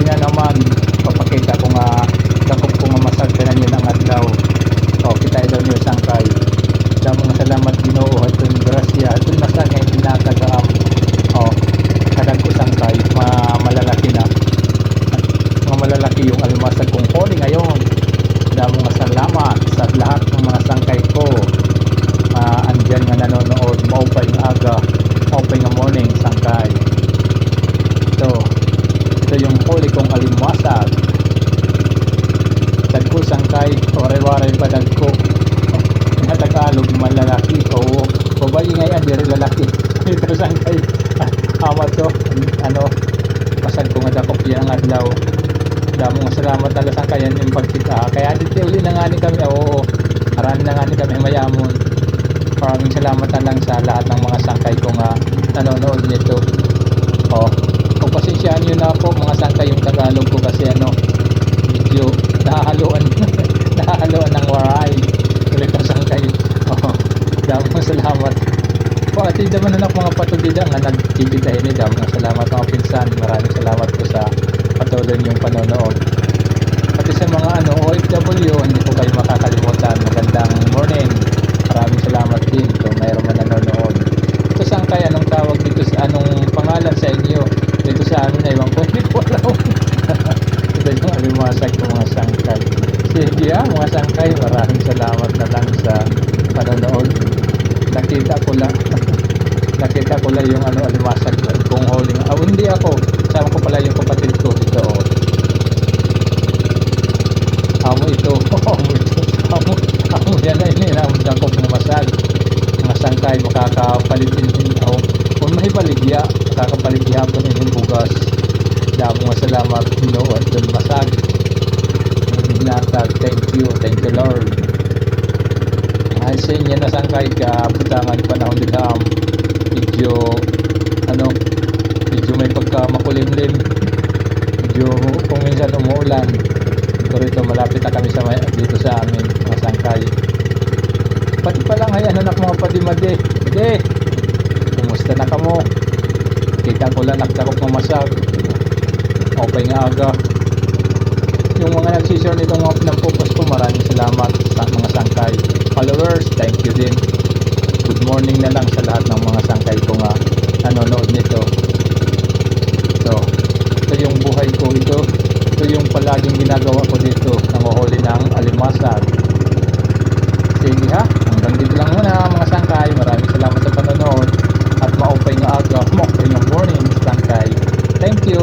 na naman papakita ko nga dakop ko nga masagdanan yun ang adlaw. O kita daw niyo sangkay. Damo nga salamat Ginoo hatun grasya hatun masag nga pinakagaam. O kadag ko sangkay malalaki na. Mga malalaki yung alimasag kong huli ngayon. Damo nga salamat sa lahat ng mga sangkay ko. Andyan nga nanonood maupay nga aga, maupay nga morning sangkay. Ito yung huli kong alimasag. Dagko sangkay, waray-waray pa dagko. Nga Tagalog malalaki. Oo, babae ngayon diri lalaki. Ito sangkay. Ama to, pasag ko nga dakop yan ang adlaw. Damo nga salamat na sangkayan yung pagkita. Kaya dito uli na nga ni kami. Oo, marami na nga ni kami mayamon. Maraming salamat na lang sa lahat ng mga sangkay ko nga nanonood nito. Pagpasensyaan nyo na po mga sangkay yung Tagalog ko kasi medyo nahahaluan nahahaluan ng waray ulit ang sangkay. Damang salamat po at naman anak mga patulida nga nagkikitahin ni damang salamat mga pinsan. Maraming salamat po sa patuloy niyong panonood. Pati sa mga OFW hindi po kayo makakalimutan. Magandang morning. Maraming salamat din kung mayroon man nanonood. Ito sangkay, anong tawag dito sa anong pangalan sa inyo? Dito sa amin ay ko hindi ko alam. Ito yung alimasag ko mga sangkay. Sige mga sangkay, maraming salamat na lang sa panonood. Nakita ko lang yung alimasag kong holding. Hindi ako. Sama ko pala yung kapatid ko. Ito amo ito. Amo yan na dakop ng masag. Mga sangkay makakapalitin ako. Kung may baligya, makakapaligya ko ng bugas. Damo nga salamat Ginoo at dun masag. Binatag, thank you Lord. Ay sa inyo na sangkay ka butangan panahon din medyo may pagka makulimlim. Medyo kung minsan umuulan. Pero ito malapit na kami dito sa amin mga sangkay. Pati pa lang ay anak mga padimade. Kumusta na kamo? Kita ko lang nakdakop ng masag. Okay nga aga. Yung mga nagsishare nitong mga pinampupas ko, maraming salamat sa mga sangkay. Followers, thank you din. Good morning na lang sa lahat ng mga sangkay ko nga nanonood nito. Ito yung buhay ko. Ito yung palaging ginagawa ko dito. Nanguhuli ng alimasag. Sige ha, hanggang dito lang muna mga sangkay. Maraming salamat sa panonood. At maupay nga aga, maupay nga morning sangkay. Thank you.